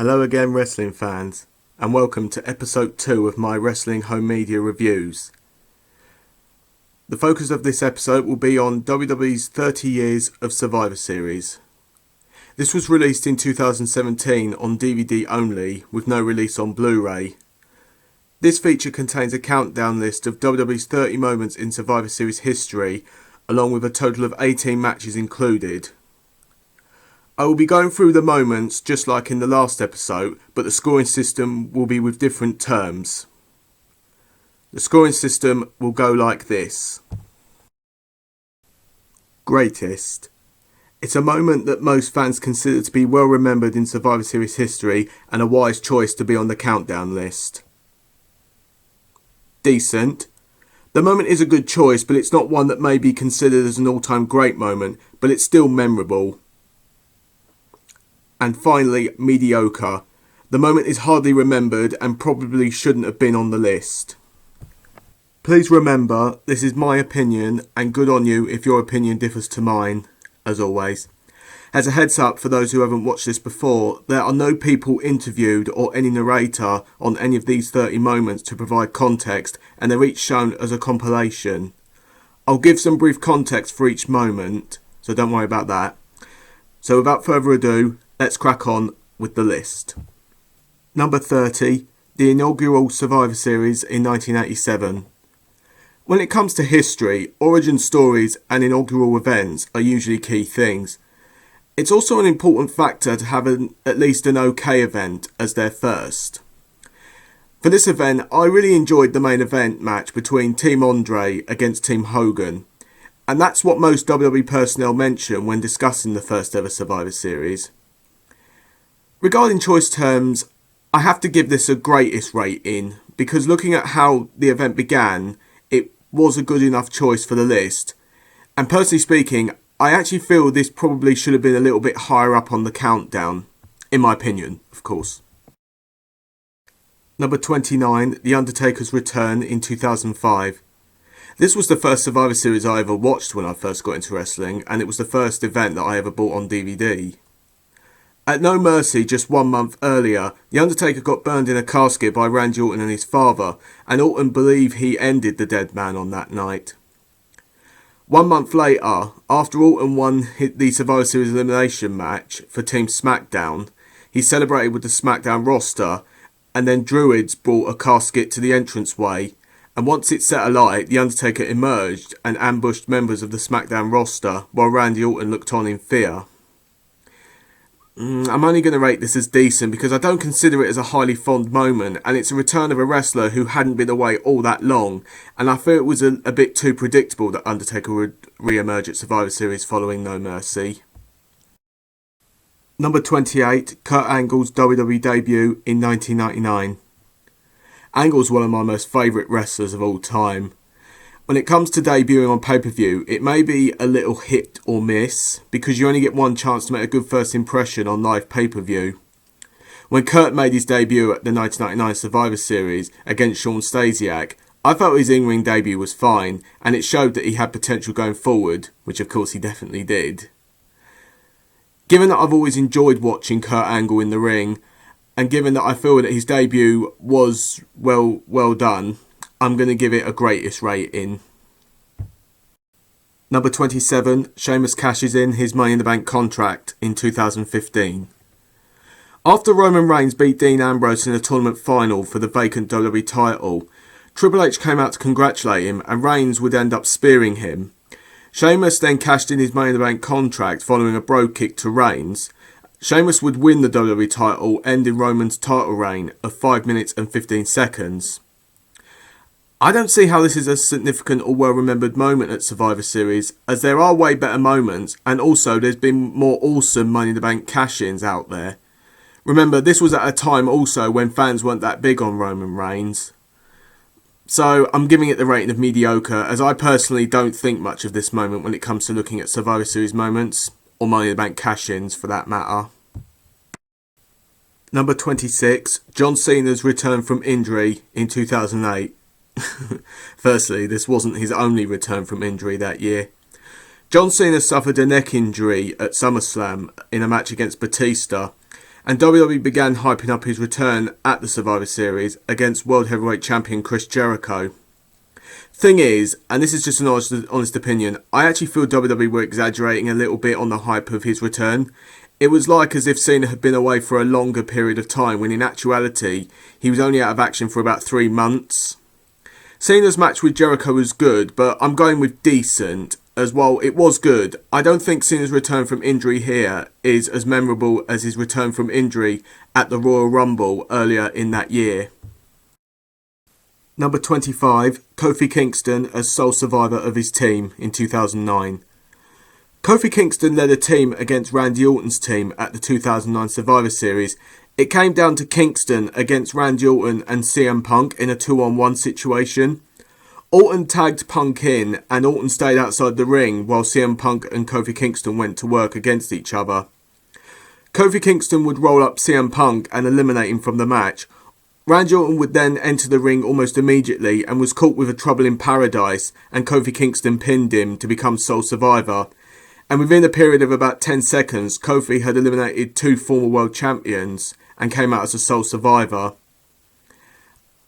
Hello again, wrestling fans, and welcome to episode 2 of my wrestling home media reviews. The focus of this episode will be on WWE's 30 years of Survivor Series. This was released in 2017 on DVD only, with no release on Blu-ray. This feature contains a countdown list of WWE's 30 moments in Survivor Series history, along with a total of 18 matches included. I will be going through the moments just like in the last episode, but the scoring system will be with different terms. The scoring system will go like this. Greatest. It's a moment that most fans consider to be well remembered in Survivor Series history and a wise choice to be on the countdown list. Decent. The moment is a good choice, but it's not one that may be considered as an all-time great moment, but it's still memorable. And finally, mediocre. The moment is hardly remembered and probably shouldn't have been on the list. Please remember, this is my opinion, and good on you if your opinion differs to mine, as always. As a heads up for those who haven't watched this before, there are no people interviewed or any narrator on any of these 30 moments to provide context, and they're each shown as a compilation. I'll give some brief context for each moment, so don't worry about that. So without further ado, let's crack on with the list. Number 30, the inaugural Survivor Series in 1987. When it comes to history, origin stories and inaugural events are usually key things. It's also an important factor to have at least an okay event as their first. For this event, I really enjoyed the main event match between Team Andre against Team Hogan, and that's what most WWE personnel mention when discussing the first ever Survivor Series. Regarding choice terms, I have to give this a greatest rating because looking at how the event began, it was a good enough choice for the list. And personally speaking, I actually feel this probably should have been a little bit higher up on the countdown, in my opinion, of course. Number 29, The Undertaker's return in 2005. This was the first Survivor Series I ever watched when I first got into wrestling, and it was the first event that I ever bought on DVD. At No Mercy, just 1 month earlier, The Undertaker got burned in a casket by Randy Orton and his father, and Orton believed he ended the dead man on that night. 1 month later, after Orton won the Survivor Series elimination match for Team SmackDown, he celebrated with the SmackDown roster, and then Druids brought a casket to the entranceway, and once it set alight, The Undertaker emerged and ambushed members of the SmackDown roster while Randy Orton looked on in fear. I'm only going to rate this as decent because I don't consider it as a highly fond moment, and it's a return of a wrestler who hadn't been away all that long, and I feel it was a bit too predictable that Undertaker would re-emerge at Survivor Series following No Mercy. Number 28, Kurt Angle's WWE debut in 1999. Angle's one of my most favourite wrestlers of all time. When it comes to debuting on pay-per-view, it may be a little hit or miss because you only get one chance to make a good first impression on live pay-per-view. When Kurt made his debut at the 1999 Survivor Series against Shawn Stasiak, I felt his in-ring debut was fine and it showed that he had potential going forward, which of course he definitely did. Given that I've always enjoyed watching Kurt Angle in the ring, and given that I feel that his debut was well done, I'm going to give it a greatest rating. Number 27, Sheamus cashes in his Money in the Bank contract in 2015. After Roman Reigns beat Dean Ambrose in a tournament final for the vacant WWE title, Triple H came out to congratulate him and Reigns would end up spearing him. Sheamus then cashed in his Money in the Bank contract following a bro kick to Reigns. Sheamus would win the WWE title, ending Roman's title reign of 5 minutes and 15 seconds. I don't see how this is a significant or well-remembered moment at Survivor Series, as there are way better moments, and also there's been more awesome Money in the Bank cash-ins out there. Remember, this was at a time also when fans weren't that big on Roman Reigns. So I'm giving it the rating of mediocre, as I personally don't think much of this moment when it comes to looking at Survivor Series moments, or Money in the Bank cash-ins for that matter. Number 26, John Cena's return from injury in 2008. Firstly, this wasn't his only return from injury that year. John Cena suffered a neck injury at SummerSlam in a match against Batista, and WWE began hyping up his return at the Survivor Series against World Heavyweight Champion Chris Jericho. Thing is, and this is just an honest opinion, I actually feel WWE were exaggerating a little bit on the hype of his return. It was like as if Cena had been away for a longer period of time, when in actuality, he was only out of action for about 3 months. Cena's match with Jericho was good, but I'm going with decent. As well, it was good. I don't think Cena's return from injury here is as memorable as his return from injury at the Royal Rumble earlier in that year. Number 25, Kofi Kingston as sole survivor of his team in 2009. Kofi Kingston led a team against Randy Orton's team at the 2009 Survivor Series. It came down to Kingston against Randy Orton and CM Punk in a 2-on-1 situation. Orton tagged Punk in, and Orton stayed outside the ring while CM Punk and Kofi Kingston went to work against each other. Kofi Kingston would roll up CM Punk and eliminate him from the match. Randy Orton would then enter the ring almost immediately and was caught with a trouble in paradise, and Kofi Kingston pinned him to become sole survivor. And within a period of about 10 seconds, Kofi had eliminated 2 former world champions and came out as a sole survivor.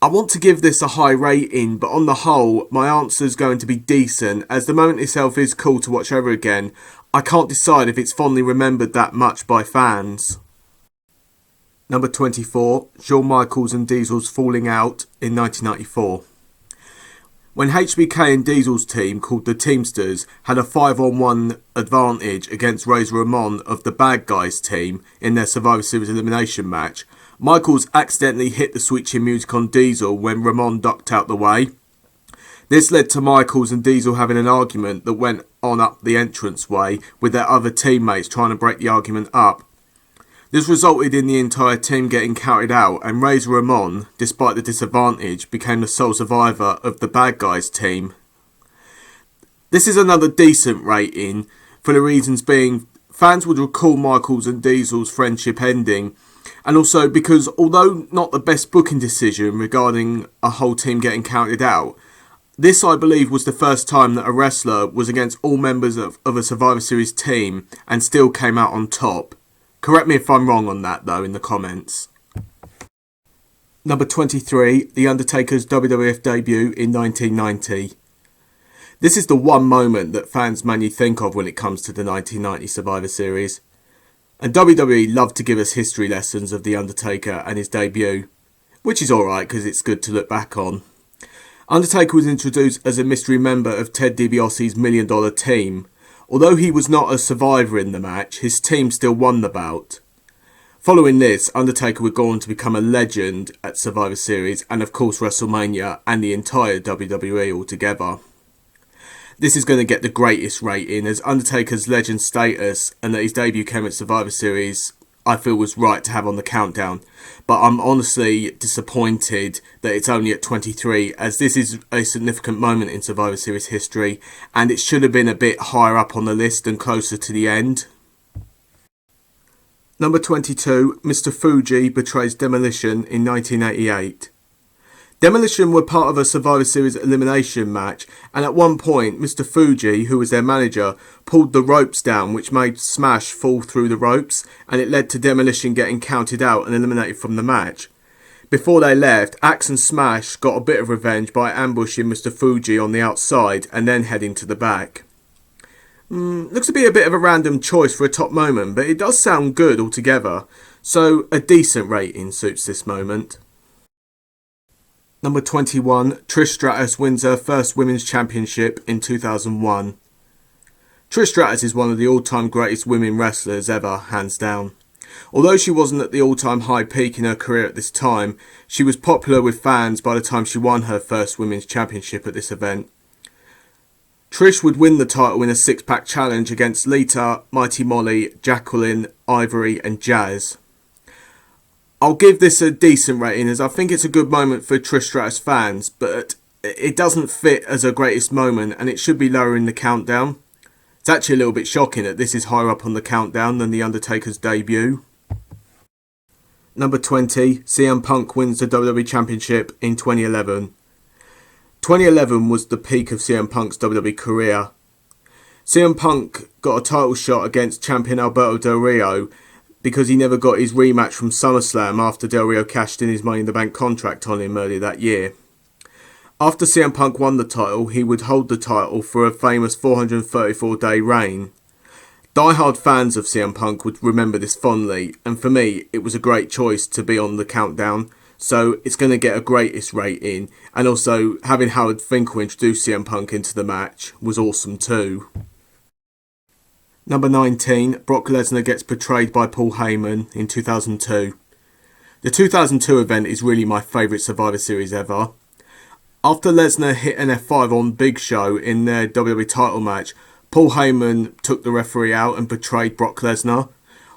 I want to give this a high rating, but on the whole, my answer is going to be decent, as the moment itself is cool to watch over again. I can't decide if it's fondly remembered that much by fans. Number 24, Shawn Michaels and Diesel's falling out in 1994. When HBK and Diesel's team, called the Teamsters, had a 5-on-1 advantage against Razor Ramon of the Bad Guys team in their Survivor Series elimination match, Michaels accidentally hit the switching music on Diesel when Ramon ducked out the way. This led to Michaels and Diesel having an argument that went on up the entranceway, with their other teammates trying to break the argument up. This resulted in the entire team getting counted out, and Razor Ramon, despite the disadvantage, became the sole survivor of the Bad Guys team. This is another decent rating, for the reasons being fans would recall Michaels and Diesel's friendship ending, and also because although not the best booking decision regarding a whole team getting counted out, this I believe was the first time that a wrestler was against all members of a Survivor Series team and still came out on top. Correct me if I'm wrong on that though in the comments. Number 23, The Undertaker's WWF debut in 1990. This is the one moment that fans mainly think of when it comes to the 1990 Survivor Series. And WWE love to give us history lessons of The Undertaker and his debut, which is alright because it's good to look back on. Undertaker was introduced as a mystery member of Ted DiBiase's $1 Million team. Although he was not a survivor in the match, his team still won the bout. Following this, Undertaker would go on to become a legend at Survivor Series and of course WrestleMania and the entire WWE altogether. This is going to get the greatest rating, as Undertaker's legend status and that his debut came at Survivor Series I feel was right to have on the countdown, but I'm honestly disappointed that it's only at 23, as this is a significant moment in Survivor Series history and it should have been a bit higher up on the list and closer to the end. Number 22, Mr. Fuji betrays Demolition in 1988. Demolition were part of a Survivor Series elimination match, and at one point Mr. Fuji, who was their manager, pulled the ropes down, which made Smash fall through the ropes, and it led to Demolition getting counted out and eliminated from the match. Before they left, Axe and Smash got a bit of revenge by ambushing Mr. Fuji on the outside and then heading to the back. Looks to be a bit of a random choice for a top moment, but it does sound good altogether, so a decent rating suits this moment. Number 21, Trish Stratus wins her first Women's Championship in 2001. Trish Stratus is one of the all-time greatest women wrestlers ever, hands down. Although she wasn't at the all-time high peak in her career at this time, she was popular with fans by the time she won her first Women's Championship at this event. Trish would win the title in a six-pack challenge against Lita, Mighty Molly, Jacqueline, Ivory and Jazz. I'll give this a decent rating, as I think it's a good moment for Trish Stratus fans, but it doesn't fit as her greatest moment and it should be lower in the countdown. It's actually a little bit shocking that this is higher up on the countdown than The Undertaker's debut. Number 20, CM Punk wins the WWE Championship in 2011. 2011 was the peak of CM Punk's WWE career. CM Punk got a title shot against champion Alberto Del Rio, because he never got his rematch from SummerSlam after Del Rio cashed in his Money in the Bank contract on him earlier that year. After CM Punk won the title, he would hold the title for a famous 434-day reign. Die-hard fans of CM Punk would remember this fondly, and for me, it was a great choice to be on the countdown, so it's going to get a greatest rating, and also having Howard Finkel introduce CM Punk into the match was awesome too. Number 19, Brock Lesnar gets betrayed by Paul Heyman in 2002. The 2002 event is really my favourite Survivor Series ever. After Lesnar hit an F5 on Big Show in their WWE title match, Paul Heyman took the referee out and betrayed Brock Lesnar.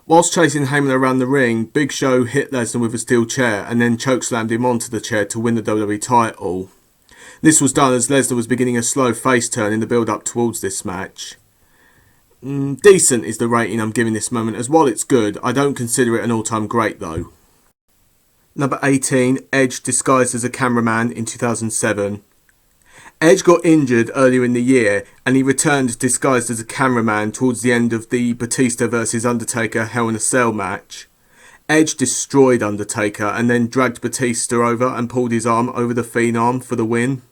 Whilst chasing Heyman around the ring, Big Show hit Lesnar with a steel chair and then chokeslammed him onto the chair to win the WWE title. This was done as Lesnar was beginning a slow face turn in the build-up towards this match. Decent is the rating I'm giving this moment, as while it's good, I don't consider it an all-time great though. Number 18, Edge disguised as a cameraman in 2007. Edge got injured earlier in the year and he returned disguised as a cameraman towards the end of the Batista vs Undertaker Hell in a Cell match. Edge destroyed Undertaker and then dragged Batista over and pulled his arm over the Phenom for the win.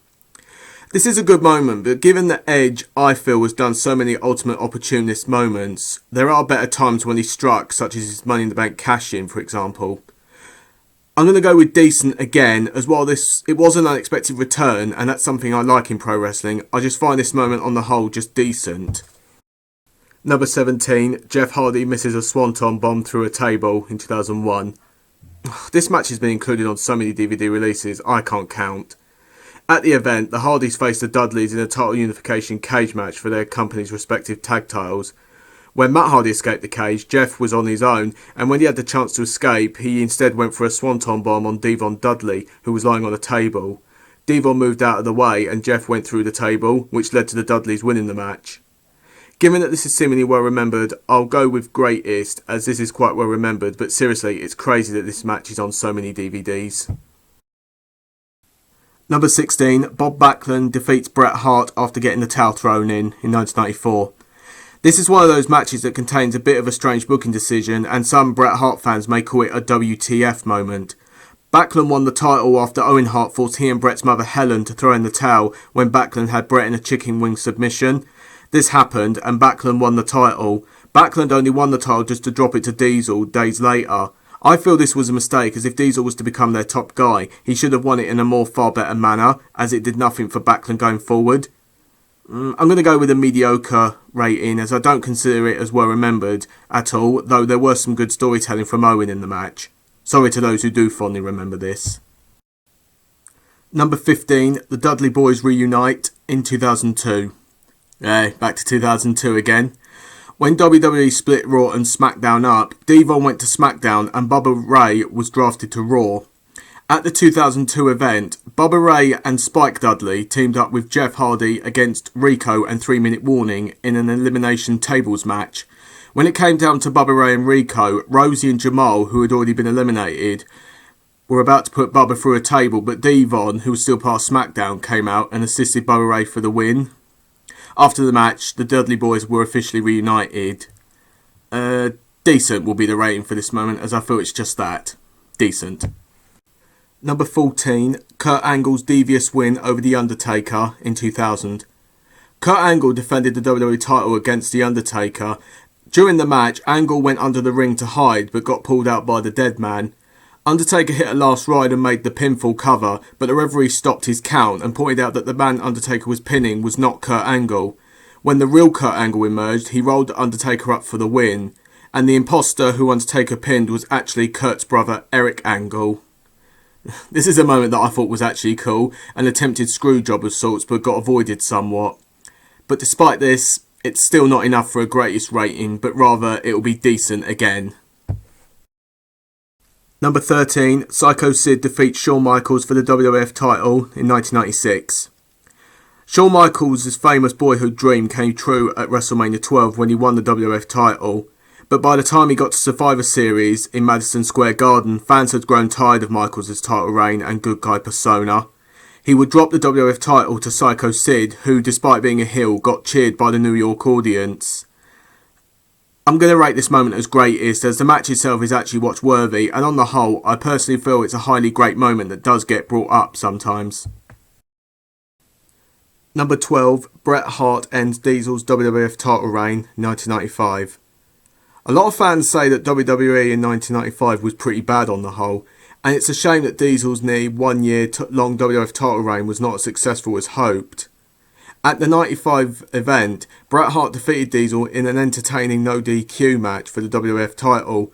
This is a good moment, but given that Edge, I feel, has done so many Ultimate Opportunist moments, there are better times when he struck, such as his Money in the Bank cash-in, for example. I'm going to go with decent again, as while it was an unexpected return, and that's something I like in pro wrestling, I just find this moment on the whole just decent. Number 17, Jeff Hardy misses a Swanton bomb through a table in 2001. This match has been included on so many DVD releases, I can't count. At the event, the Hardys faced the Dudleys in a title unification cage match for their company's respective tag titles. When Matt Hardy escaped the cage, Jeff was on his own, and when he had the chance to escape, he instead went for a Swanton bomb on Devon Dudley, who was lying on a table. Devon moved out of the way, and Jeff went through the table, which led to the Dudleys winning the match. Given that this is seemingly well remembered, I'll go with greatest, as this is quite well remembered, but seriously, it's crazy that this match is on so many DVDs. Number 16, Bob Backlund defeats Bret Hart after getting the towel thrown in 1994. This is one of those matches that contains a bit of a strange booking decision, and some Bret Hart fans may call it a WTF moment. Backlund won the title after Owen Hart forced he and Bret's mother Helen to throw in the towel when Backlund had Bret in a chicken wing submission. This happened and Backlund won the title. Backlund only won the title just to drop it to Diesel days later. I feel this was a mistake, as if Diesel was to become their top guy, he should have won it in a far better manner, as it did nothing for Backlund going forward. I'm going to go with a mediocre rating, as I don't consider it as well remembered at all, though there was some good storytelling from Owen in the match. Sorry to those who do fondly remember this. Number 15, the Dudley Boyz reunite in 2002. Back to 2002 again. When WWE split Raw and SmackDown up, Devon went to SmackDown and Bubba Ray was drafted to Raw. At the 2002 event, Bubba Ray and Spike Dudley teamed up with Jeff Hardy against Rico and 3 Minute Warning in an elimination tables match. When it came down to Bubba Ray and Rico, Rosie and Jamal, who had already been eliminated, were about to put Bubba through a table, but Devon, who was still part of SmackDown, came out and assisted Bubba Ray for the win. After the match, the Dudley Boyz were officially reunited. Decent will be the rating for this moment, as I feel it's just that. Decent. Number 14, Kurt Angle's Devious win over The Undertaker in 2000. Kurt Angle defended the WWE title against The Undertaker. During the match, Angle went under the ring to hide, but got pulled out by the Dead Man. Undertaker hit a last ride and made the pinfall cover, but the referee stopped his count and pointed out that the man Undertaker was pinning was not Kurt Angle. When the real Kurt Angle emerged, he rolled Undertaker up for the win, and the imposter who Undertaker pinned was actually Kurt's brother Eric Angle. This is a moment that I thought was actually cool, an attempted screw job of sorts, but got avoided somewhat. But despite this, it's still not enough for a greatest rating, but rather it will be decent again. Number 13, Psycho Sid defeats Shawn Michaels for the WWF title in 1996. Shawn Michaels' famous boyhood dream came true at WrestleMania 12 when he won the WWF title, but by the time he got to Survivor Series in Madison Square Garden, fans had grown tired of Michaels' title reign and good guy persona. He would drop the WWF title to Psycho Sid, who, despite being a heel, got cheered by the New York audience. I'm going to rate this moment as greatest, as the match itself is actually watch worthy, and on the whole, I personally feel it's a highly great moment that does get brought up sometimes. Number 12, Bret Hart ends Diesel's WWF title reign, 1995. A lot of fans say that WWE in 1995 was pretty bad on the whole, and it's a shame that Diesel's nearly 1 year long WWF title reign was not as successful as hoped. At the 95 event, Bret Hart defeated Diesel in an entertaining no DQ match for the WWF title.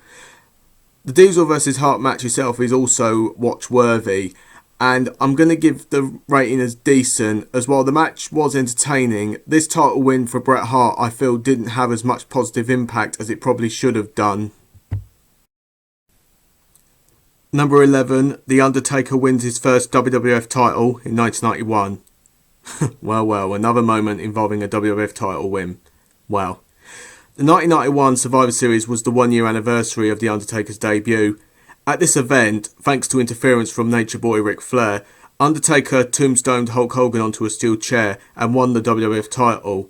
The Diesel vs Hart match itself is also watch worthy, and I'm going to give the rating as decent, as while the match was entertaining, this title win for Bret Hart I feel didn't have as much positive impact as it probably should have done. Number 11, The Undertaker wins his first WWF title in 1991. Well, another moment involving a WWF title win. Well, the 1991 Survivor Series was the 1 year anniversary of The Undertaker's debut. At this event, thanks to interference from Nature Boy Ric Flair, Undertaker tombstoned Hulk Hogan onto a steel chair and won the WWF title.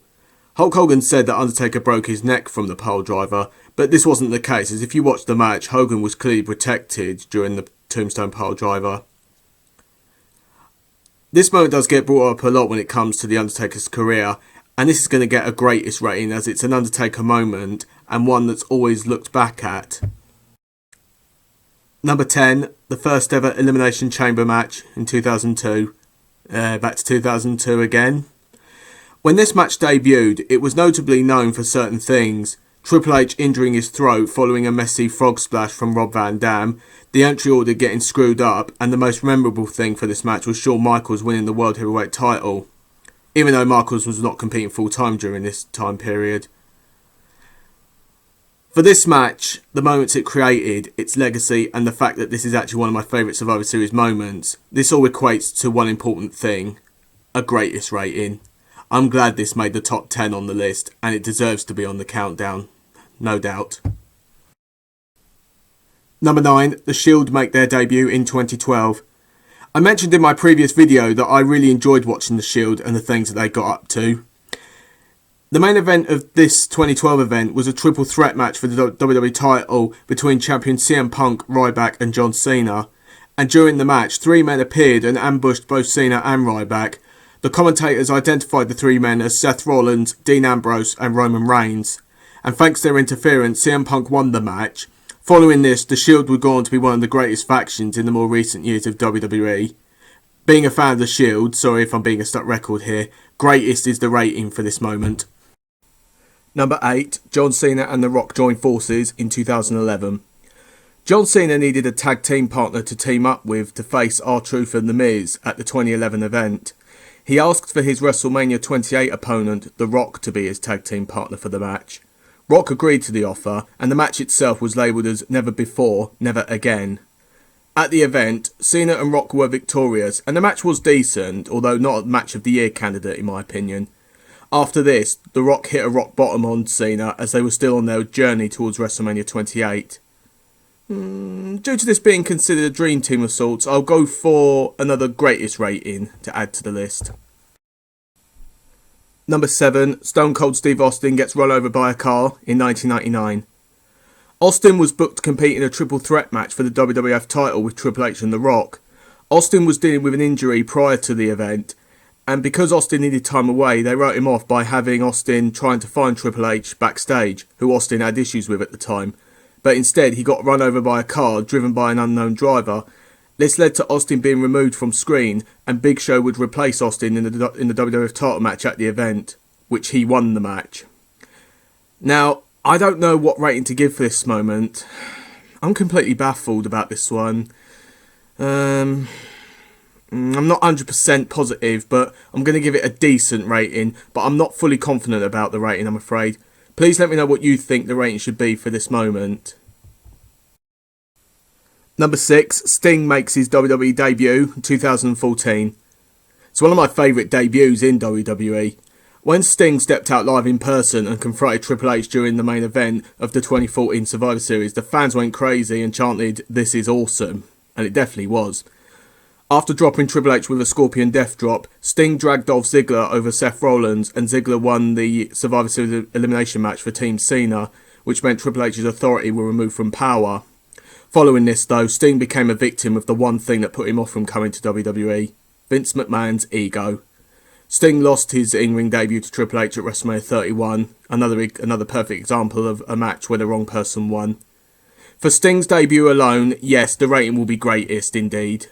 Hulk Hogan said that Undertaker broke his neck from the pile driver, but this wasn't the case, as if you watched the match, Hogan was clearly protected during the tombstone pile driver. This moment does get brought up a lot when it comes to The Undertaker's career, and this is going to get a greatest rating as it's an Undertaker moment and one that's always looked back at. Number 10, the first ever Elimination Chamber match in 2002. Back to 2002 again. When this match debuted, it was notably known for certain things. Triple H injuring his throat following a messy frog splash from Rob Van Dam, the entry order getting screwed up, and the most memorable thing for this match was Shawn Michaels winning the World Heavyweight title, even though Michaels was not competing full time during this time period. For this match, the moments it created, its legacy, and the fact that this is actually one of my favourite Survivor Series moments, this all equates to one important thing: a greatest rating. I'm glad this made the top 10 on the list, and it deserves to be on the countdown, no doubt. Number 9, The Shield make their debut in 2012. I mentioned in my previous video that I really enjoyed watching The Shield and the things that they got up to. The main event of this 2012 event was a triple threat match for the WWE title between champion CM Punk, Ryback and John Cena. And during the match, 3 men appeared and ambushed both Cena and Ryback. The commentators identified the 3 men as Seth Rollins, Dean Ambrose and Roman Reigns. And thanks to their interference, CM Punk won the match. Following this, The Shield would go on to be one of the greatest factions in the more recent years of WWE. Being a fan of The Shield, sorry if I'm being a stuck record here, greatest is the rating for this moment. Number 8, John Cena and The Rock joined forces in 2011. John Cena needed a tag team partner to team up with to face R-Truth and The Miz at the 2011 event. He asked for his WrestleMania 28 opponent, The Rock, to be his tag team partner for the match. Rock agreed to the offer, and the match itself was labelled as Never Before, Never Again. At the event, Cena and Rock were victorious, and the match was decent, although not a Match of the Year candidate in my opinion. After this, The Rock hit a rock bottom on Cena as they were still on their journey towards WrestleMania 28. Due to this being considered a dream team of sorts, I'll go for another greatest rating to add to the list. Number 7, Stone Cold Steve Austin gets run over by a car in 1999. Austin was booked to compete in a triple threat match for the WWF title with Triple H and The Rock. Austin was dealing with an injury prior to the event, and because Austin needed time away, they wrote him off by having Austin trying to find Triple H backstage, who Austin had issues with at the time. But instead, he got run over by a car driven by an unknown driver. This led to Austin being removed from screen, and Big Show would replace Austin in the WWF title match at the event, which he won the match. Now, I don't know what rating to give for this moment. I'm completely baffled about this one. I'm not 100% positive, but I'm going to give it a decent rating, but I'm not fully confident about the rating, I'm afraid. Please let me know what you think the rating should be for this moment. Number 6, Sting makes his WWE debut in 2014. It's one of my favourite debuts in WWE. When Sting stepped out live in person and confronted Triple H during the main event of the 2014 Survivor Series, the fans went crazy and chanted, "This is awesome." And it definitely was. After dropping Triple H with a Scorpion Death Drop, Sting dragged Dolph Ziggler over Seth Rollins, and Ziggler won the Survivor Series elimination match for Team Cena, which meant Triple H's authority were removed from power. Following this, though, Sting became a victim of the one thing that put him off from coming to WWE, Vince McMahon's ego. Sting lost his in-ring debut to Triple H at WrestleMania 31, another perfect example of a match where the wrong person won. For Sting's debut alone, yes, the rating will be greatest indeed.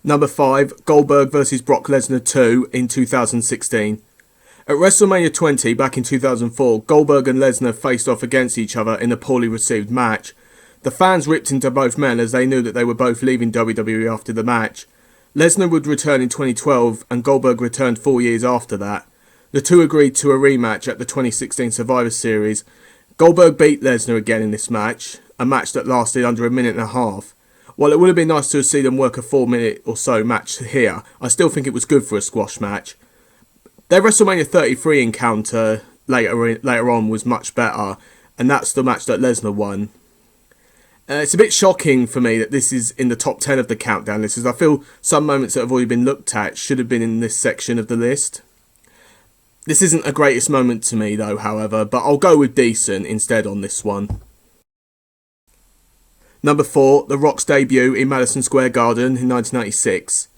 Number 5, Goldberg vs Brock Lesnar 2 in 2016. At WrestleMania 20 back in 2004, Goldberg and Lesnar faced off against each other in a poorly received match. The fans ripped into both men as they knew that they were both leaving WWE after the match. Lesnar would return in 2012 and Goldberg returned 4 years after that. The two agreed to a rematch at the 2016 Survivor Series. Goldberg beat Lesnar again in this match, a match that lasted under a minute and a half. While it would have been nice to see them work a 4-minute or so match here, I still think it was good for a squash match. Their WrestleMania 33 encounter later on was much better, and that's the match that Lesnar won. It's a bit shocking for me that this is in the top 10 of the countdown list, as I feel some moments that have already been looked at should have been in this section of the list. This isn't a greatest moment to me though, however, but I'll go with decent instead on this one. Number 4, The Rock's debut in Madison Square Garden in 1996.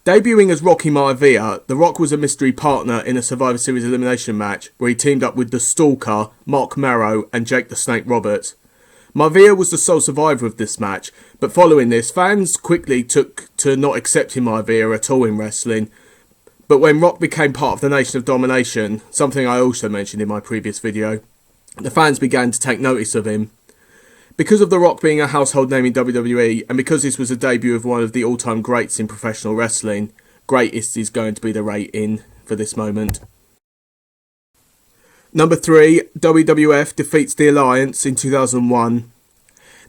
Debuting as Rocky Maivia, The Rock was a mystery partner in a Survivor Series elimination match where he teamed up with The Stalker, Mark Marrow and Jake the Snake Roberts. Maivia was the sole survivor of this match, but following this, fans quickly took to not accepting Maivia at all in wrestling. But when Rock became part of the Nation of Domination, something I also mentioned in my previous video, the fans began to take notice of him. Because of The Rock being a household name in WWE, and because this was a debut of one of the all-time greats in professional wrestling, greatest is going to be the rating for this moment. Number 3, WWF Defeats The Alliance in 2001.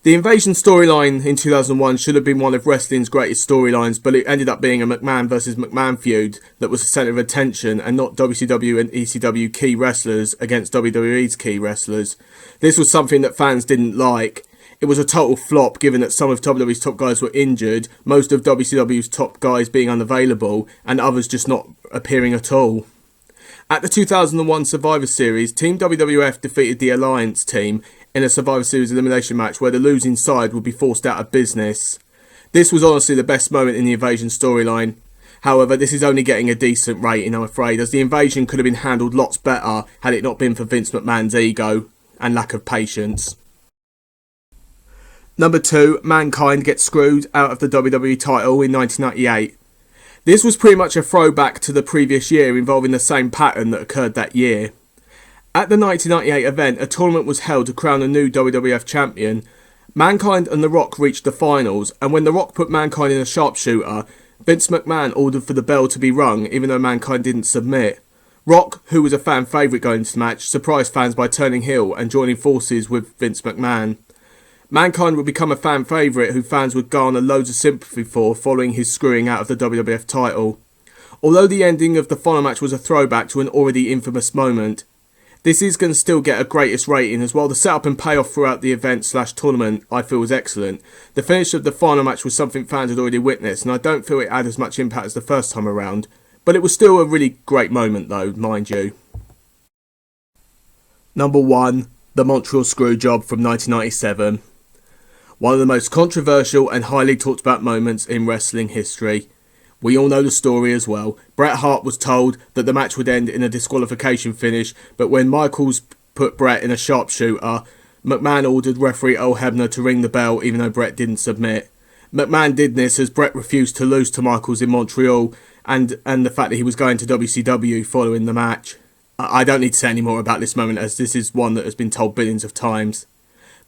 The Invasion storyline in 2001 should have been one of wrestling's greatest storylines, but it ended up being a McMahon vs McMahon feud that was the centre of attention and not WCW and ECW key wrestlers against WWE's key wrestlers. This was something that fans didn't like. It was a total flop given that some of WWE's top guys were injured, most of WCW's top guys being unavailable, and others just not appearing at all. At the 2001 Survivor Series, Team WWF defeated the Alliance team in a Survivor Series elimination match where the losing side would be forced out of business. This was honestly the best moment in the Invasion storyline. However, this is only getting a decent rating, I'm afraid, as the Invasion could have been handled lots better had it not been for Vince McMahon's ego and lack of patience. Number 2, Mankind gets screwed out of the WWE title in 1998. This was pretty much a throwback to the previous year involving the same pattern that occurred that year. At the 1998 event, a tournament was held to crown a new WWF champion. Mankind and The Rock reached the finals, and when The Rock put Mankind in a sharpshooter, Vince McMahon ordered for the bell to be rung even though Mankind didn't submit. Rock, who was a fan favourite going into the match, surprised fans by turning heel and joining forces with Vince McMahon. Mankind would become a fan favourite who fans would garner loads of sympathy for following his screwing out of the WWF title. Although the ending of the final match was a throwback to an already infamous moment, this is going to still get a greatest rating, as well the setup and payoff throughout the event/tournament I feel was excellent. The finish of the final match was something fans had already witnessed, and I don't feel it had as much impact as the first time around, but it was still a really great moment though, mind you. Number 1, the Montreal Screwjob from 1997. One of the most controversial and highly talked about moments in wrestling history. We all know the story as well. Bret Hart was told that the match would end in a disqualification finish, but when Michaels put Bret in a sharpshooter, McMahon ordered referee Earl Hebner to ring the bell even though Bret didn't submit. McMahon did this as Bret refused to lose to Michaels in Montreal and the fact that he was going to WCW following the match. I don't need to say any more about this moment as this is one that has been told billions of times.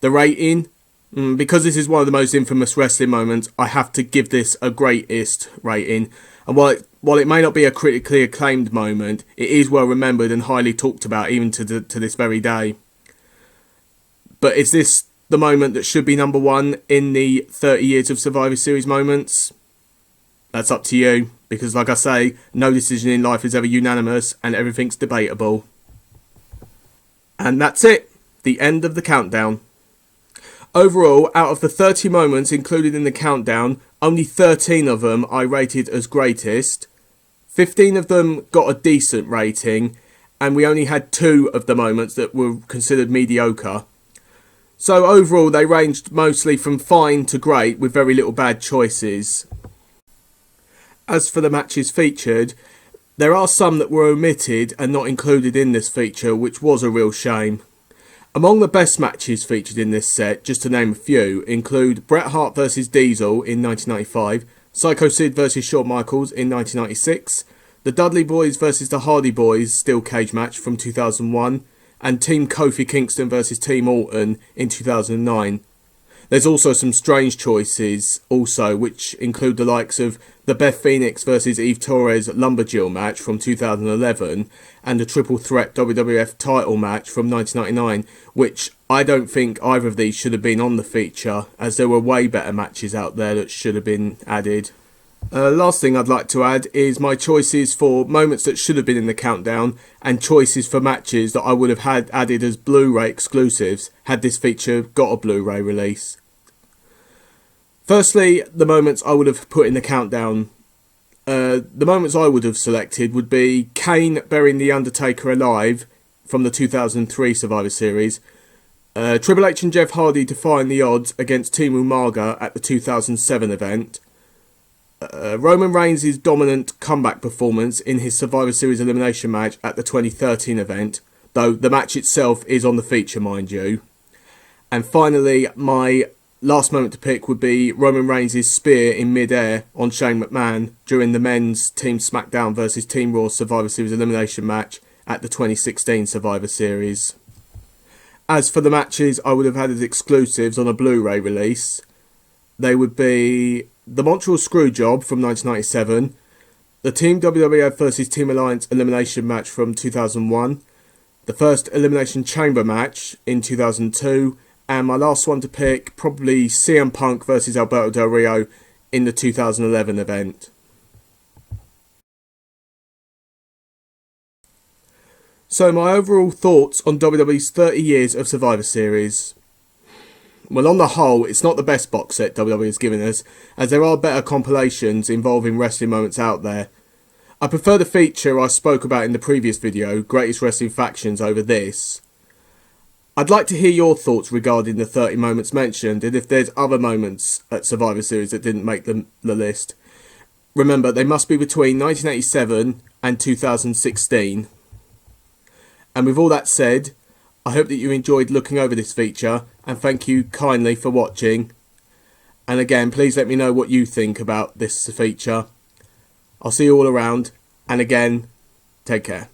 The rating? Because this is one of the most infamous wrestling moments, I have to give this a greatest rating. And while it may not be a critically acclaimed moment, it is well remembered and highly talked about even to this very day. But is this the moment that should be number 1 in the 30 years of Survivor Series moments? That's up to you, because like I say, no decision in life is ever unanimous and everything's debatable. And that's it, the end of the countdown. Overall, out of the 30 moments included in the countdown, only 13 of them I rated as greatest, 15 of them got a decent rating, and we only had 2 of the moments that were considered mediocre. So overall they ranged mostly from fine to great with very little bad choices. As for the matches featured, there are some that were omitted and not included in this feature, which was a real shame. Among the best matches featured in this set, just to name a few, include Bret Hart vs Diesel in 1995, Sycho Sid vs Shawn Michaels in 1996, the Dudley Boyz vs the Hardy Boyz steel cage match from 2001, and Team Kofi Kingston vs Team Orton in 2009. There's also some strange choices also, which include the likes of the Beth Phoenix vs Eve Torres Lumberjill match from 2011 and the Triple Threat WWF title match from 1999, which I don't think either of these should have been on the feature, as there were way better matches out there that should have been added. Last thing I'd like to add is my choices for moments that should have been in the countdown and choices for matches that I would have had added as Blu-ray exclusives had this feature got a Blu-ray release. Firstly, the moments I would have put in the countdown. The moments I would have selected would be Kane burying The Undertaker alive from the 2003 Survivor Series, Triple H and Jeff Hardy defying the odds against Team Umaga at the 2007 event, Roman Reigns' dominant comeback performance in his Survivor Series elimination match at the 2013 event, though the match itself is on the feature, mind you. And finally, my last moment to pick would be Roman Reigns' spear in mid-air on Shane McMahon during the men's Team SmackDown vs Team Raw Survivor Series elimination match at the 2016 Survivor Series. As for the matches I would have had as exclusives on a Blu-ray release, they would be the Montreal Screwjob from 1997, the Team WWF vs Team Alliance elimination match from 2001, the first Elimination Chamber match in 2002, and my last one to pick, probably CM Punk vs Alberto Del Rio in the 2011 event. So my overall thoughts on WWE's 30 years of Survivor Series. Well, on the whole, it's not the best box set WWE has given us, as there are better compilations involving wrestling moments out there. I prefer the feature I spoke about in the previous video, Greatest Wrestling Factions, over this. I'd like to hear your thoughts regarding the 30 moments mentioned, and if there's other moments at Survivor Series that didn't make the list. Remember, they must be between 1987 and 2016. And with all that said, I hope that you enjoyed looking over this feature, and thank you kindly for watching. And again, please let me know what you think about this feature. I'll see you all around, and again, take care.